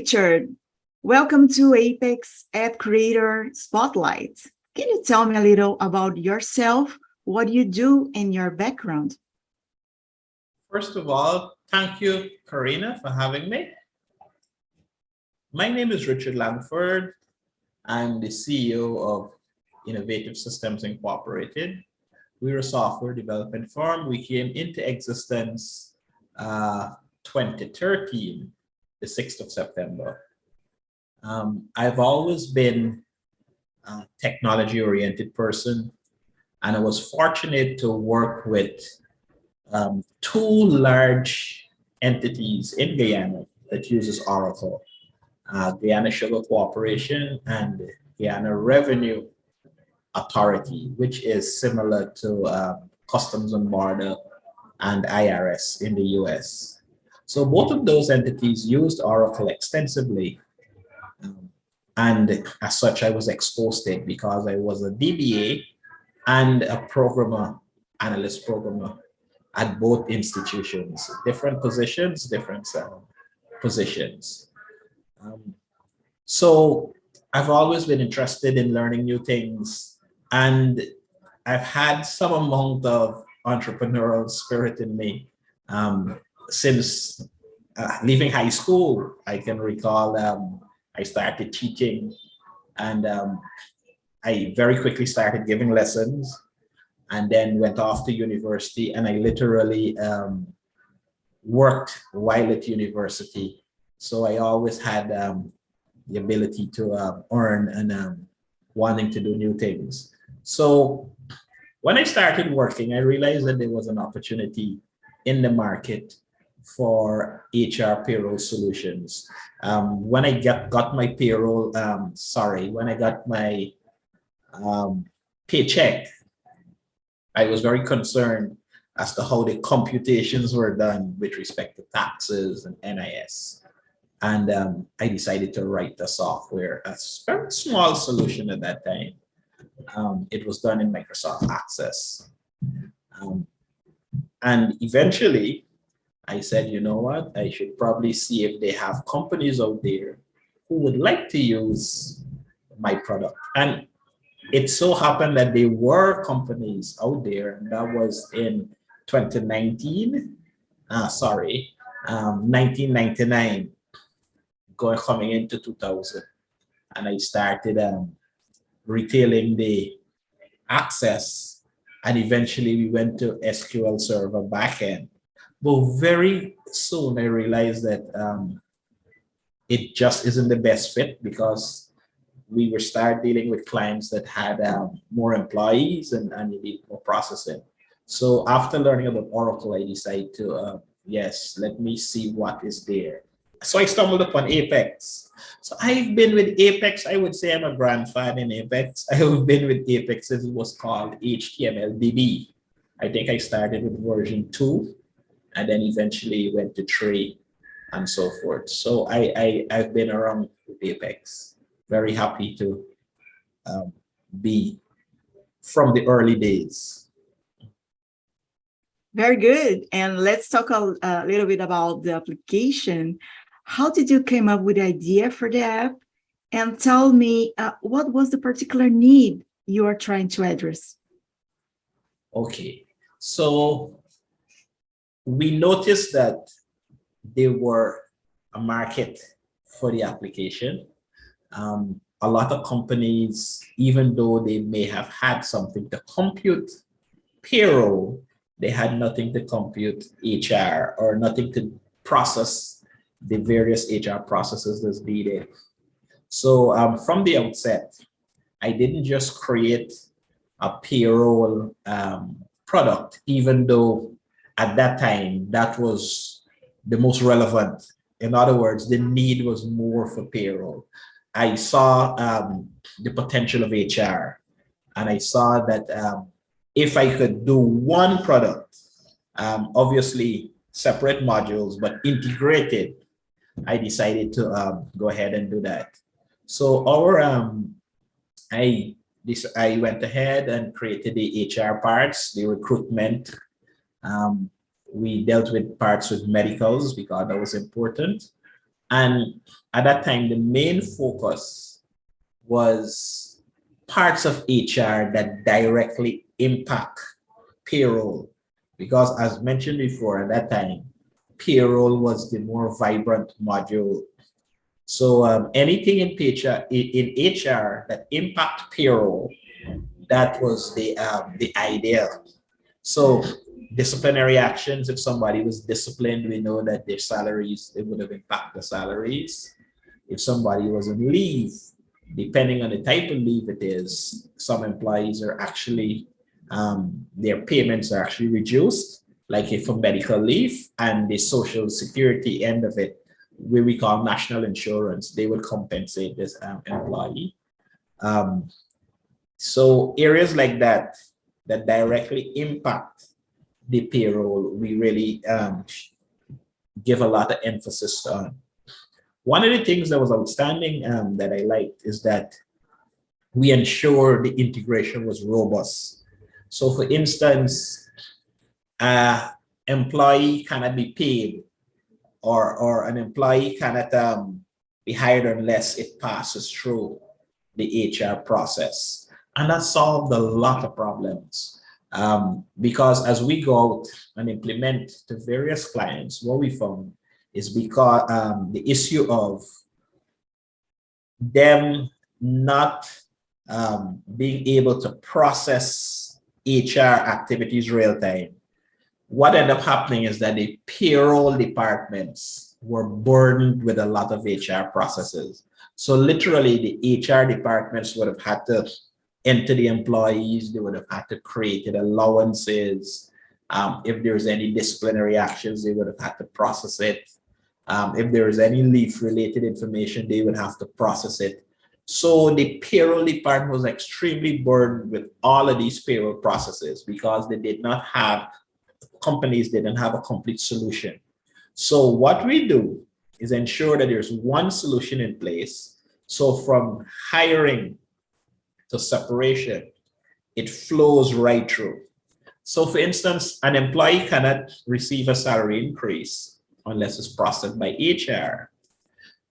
Richard, welcome to Apex App Creator Spotlight. Can you tell me a little about yourself, what you do, and your background? First of all, thank you, Karina, for having me. My name is Richard Langford. I'm the CEO of Innovative Systems Incorporated. We're a software development firm. We came into existence 2013, the 6th of September. I've always been a technology-oriented person, and I was fortunate to work with two large entities in Guyana that uses Oracle, Guyana Sugar Corporation and Guyana Revenue Authority, which is similar to Customs and Border and IRS in the US. So both of those entities used Oracle extensively. And as such, I was exposed to it because I was a DBA and a programmer, analyst programmer at both institutions, different positions, different positions. So I've always been interested in learning new things, and I've had some amount of entrepreneurial spirit in me since leaving high school. I can recall I started teaching, and I very quickly started giving lessons, and then went off to university, and I literally worked while at university. So I always had the ability to earn and wanting to do new things. So when I started working, I realized that there was an opportunity in the market for HR payroll solutions. When I got my payroll, when I got my paycheck, I was very concerned as to how the computations were done with respect to taxes and NIS. And I decided to write the software, a very small solution at that time. It was done in Microsoft Access. And eventually, I said, you know what, I should probably see if they have companies out there who would like to use my product. And it so happened that there were companies out there, and that was in 1999, coming into 2000. And I started retailing the Access, and eventually we went to SQL Server backend. But very soon I realized that it just isn't the best fit, because we were start dealing with clients that had more employees and you need more processing. So after learning about Oracle, I decided to, yes, let me see what is there. So I stumbled upon Apex. So I've been with Apex. I would say I'm a grandfather in Apex. I have been with Apex since it was called HTML I think I started with version 2. And then eventually went to 3 and so forth. So I've been around with Apex. Very happy to be from the early days. Very good. And let's talk a little bit about the application. How did you come up with the idea for the app? And tell me, what was the particular need you are trying to address? Okay, so we noticed that there were a market for the application. A lot of companies, even though they may have had something to compute payroll, they had nothing to compute HR or nothing to process the various HR processes that's needed. So from the outset, I didn't just create a payroll product, even though at that time, that was the most relevant. In other words, the need was more for payroll. I saw the potential of HR, and I saw that if I could do one product, obviously separate modules, but integrated, I decided to go ahead and do that. So I went ahead and created the HR parts, the recruitment. We dealt with parts with medicals because that was important. And at that time, the main focus was parts of HR that directly impact payroll. Because as mentioned before, at that time, payroll was the more vibrant module. So anything in HR that impact payroll, that was the idea. So disciplinary actions, if somebody was disciplined, we know that their salaries, it would have impacted the salaries. If somebody was on leave, depending on the type of leave it is, some employees are actually, their payments are actually reduced, like if for medical leave, and the social security end of it, where we call national insurance, they would compensate this employee. So areas like that, that directly impact the payroll, we really give a lot of emphasis on. One of the things that was outstanding that I liked is that we ensure the integration was robust. So for instance, employee cannot be paid or an employee cannot be hired unless it passes through the HR process. And that solved a lot of problems. Because as we go out and implement to various clients, what we found is because the issue of them not being able to process HR activities real time, what ended up happening is that the payroll departments were burdened with a lot of HR processes. So literally the HR departments would have had to enter the employees, they would have had to create allowances. If there's any disciplinary actions, they would have had to process it. If there is any leave related information, they would have to process it. So the payroll department was extremely burdened with all of these payroll processes because they did not have, companies didn't have a complete solution. So what we do is ensure that there's one solution in place. So from hiring to separation, it flows right through. So for instance, an employee cannot receive a salary increase unless it's processed by HR.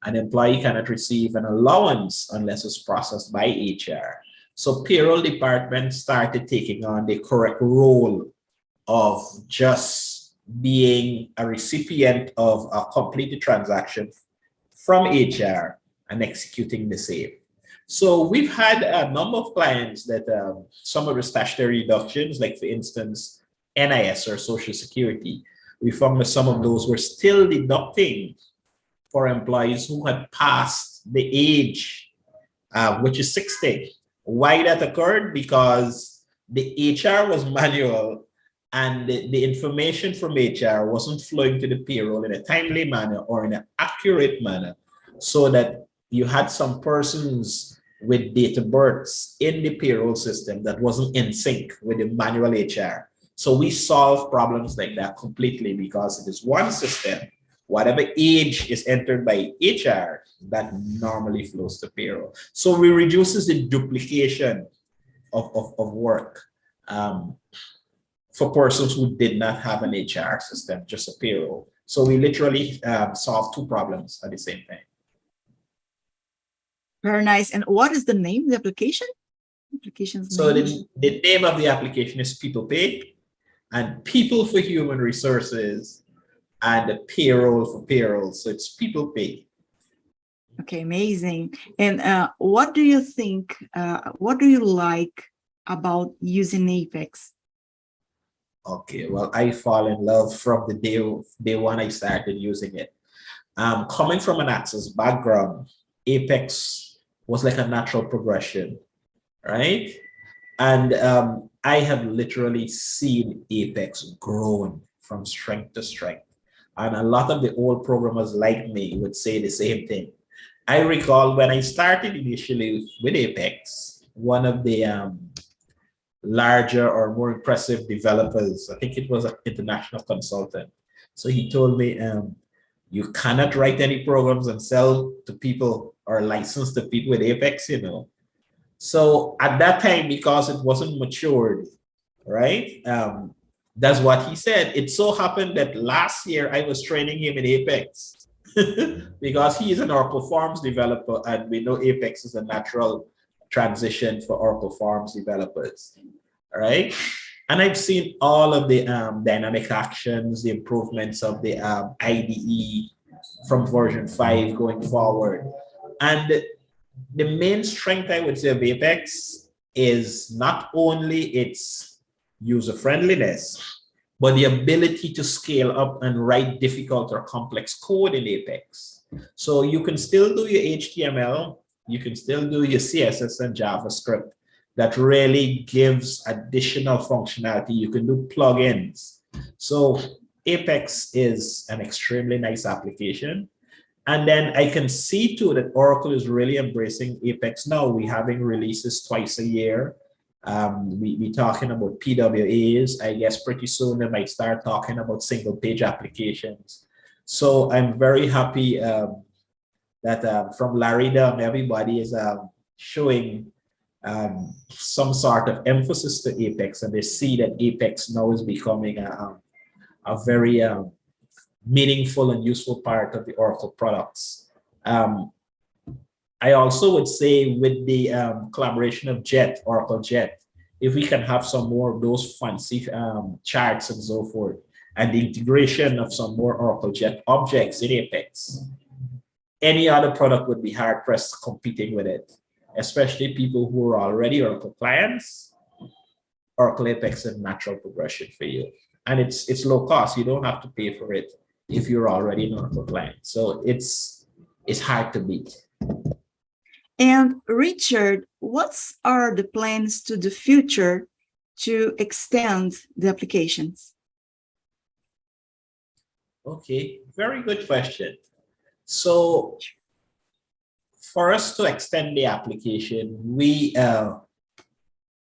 An employee cannot receive an allowance unless it's processed by HR. So payroll department started taking on the correct role of just being a recipient of a completed transaction from HR and executing the same. So we've had a number of clients that some of the statutory deductions, like for instance, NIS or Social Security, we found that some of those were still deducting for employees who had passed the age, which is 60. Why that occurred? Because the HR was manual and the information from HR wasn't flowing to the payroll in a timely manner or in an accurate manner, so that you had some persons with date of births in the payroll system that wasn't in sync with the manual HR. So we solve problems like that completely because it is one system. Whatever age is entered by HR, that normally flows to payroll. So we reduces the duplication of work for persons who did not have an HR system, just a payroll. So we literally solve two problems at the same time. Very nice. And what is the name of the application? So the name of the application is PeoplePay, and People for Human Resources, and the Payroll for Payroll. So it's PeoplePay. Okay, amazing. And what do you think, what do you like about using Apex? Okay, well, I fall in love from the day one I started using it. Coming from an Access background, Apex was like a natural progression, right? And I have literally seen Apex growing from strength to strength. And a lot of the old programmers like me would say the same thing. I recall when I started initially with Apex, one of the larger or more impressive developers, I think it was an international consultant. So he told me, you cannot write any programs and sell to people or license to people with Apex, you know. So at that time, because it wasn't matured, right? That's what he said. It so happened that last year I was training him in Apex. because he is an Oracle Forms developer, and we know Apex is a natural transition for Oracle Forms developers. All right. And I've seen all of the dynamic actions, the improvements of the IDE from version 5 going forward. And the main strength, I would say, of Apex is not only its user friendliness, but the ability to scale up and write difficult or complex code in Apex. So you can still do your HTML, you can still do your CSS and JavaScript. That really gives additional functionality. You can do plugins. So Apex is an extremely nice application. And then I can see too that Oracle is really embracing Apex now. We're having releases twice a year. We're talking about PWAs. I guess pretty soon they might start talking about single page applications. So I'm very happy that from Larry down, everybody is showing some sort of emphasis to Apex, and they see that Apex now is becoming a very meaningful and useful part of the Oracle products. I also would say with the collaboration of Jet, Oracle Jet, if we can have some more of those fancy charts and so forth, and the integration of some more Oracle Jet objects in Apex, any other product would be hard-pressed competing with it, especially people who are already Oracle clients. Oracle Apex is a natural progression for you. And it's low cost. You don't have to pay for it if you're already an Oracle client. So it's hard to beat. And Richard, what are the plans to the future to extend the applications? Okay, very good question. So for us to extend the application, we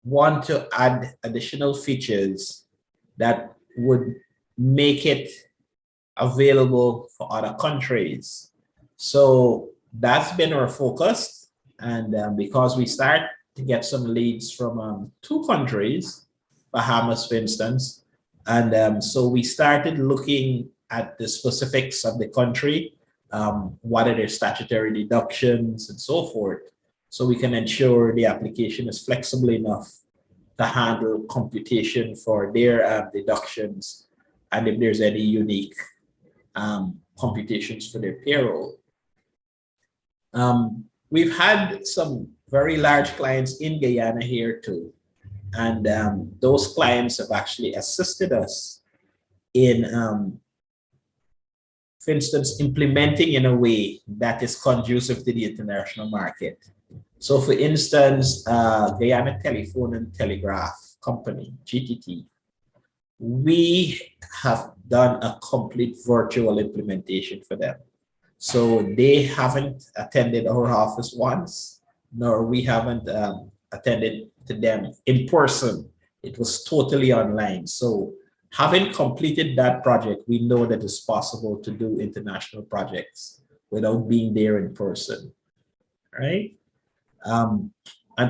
want to add additional features that would make it available for other countries. So that's been our focus. And because we start to get some leads from 2 countries, Bahamas, for instance. And so we started looking at the specifics of the country, what are their statutory deductions and so forth, so we can ensure the application is flexible enough to handle computation for their deductions, and if there's any unique computations for their payroll. We've had some very large clients in Guyana here too, and those clients have actually assisted us in for instance, implementing in a way that is conducive to the international market. So for instance, Guyana Telephone and Telegraph Company, GTT, we have done a complete virtual implementation for them. So they haven't attended our office once, nor we haven't attended to them in person. It was totally online. So having completed that project, we know that it's possible to do international projects without being there in person, right? And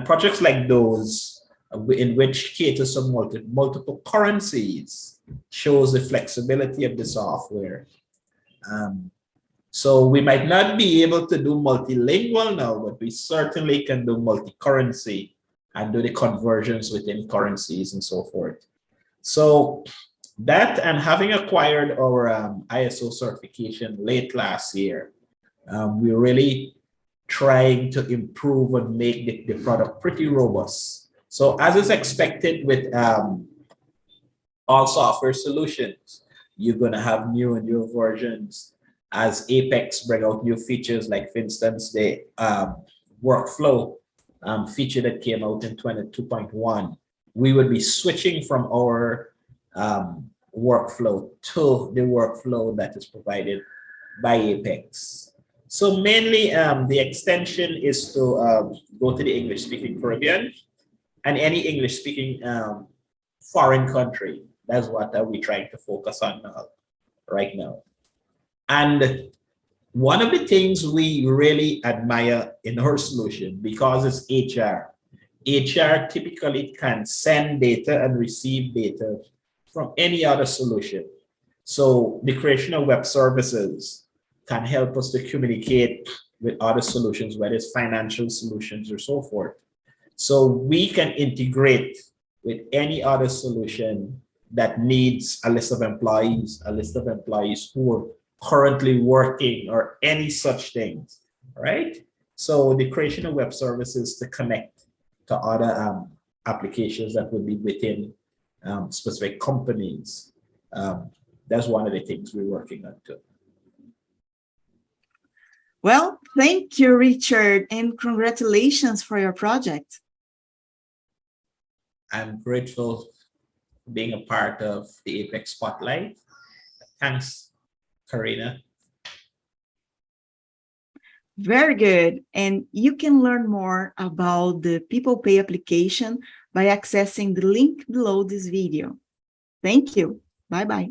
projects like those, in which cater some multiple currencies, shows the flexibility of the software. So we might not be able to do multilingual now, but we certainly can do multi-currency and do the conversions within currencies and so forth. So that, and having acquired our ISO certification late last year, we're really trying to improve and make the product pretty robust. So as is expected with all software solutions, you're going to have new and new versions as Apex bring out new features, like for instance, the workflow feature that came out in 22.1. We would be switching from our workflow to the workflow that is provided by Apex. So mainly the extension is to go to the English-speaking Caribbean and any English-speaking foreign country. That's what we're trying to focus on right now. And one of the things we really admire in our solution, because it's HR typically can send data and receive data from any other solution. So the creation of web services can help us to communicate with other solutions, whether it's financial solutions or so forth. So we can integrate with any other solution that needs a list of employees who are currently working or any such things, right? So the creation of web services to connect to other applications that would be within specific companies. That's one of the things we're working on too. Well, thank you, Richard, and congratulations for your project. I'm grateful for being a part of the Apex Spotlight. Thanks, Karina. Very good. And you can learn more about the PeoplePay application by accessing the link below this video. Thank you. Bye-bye.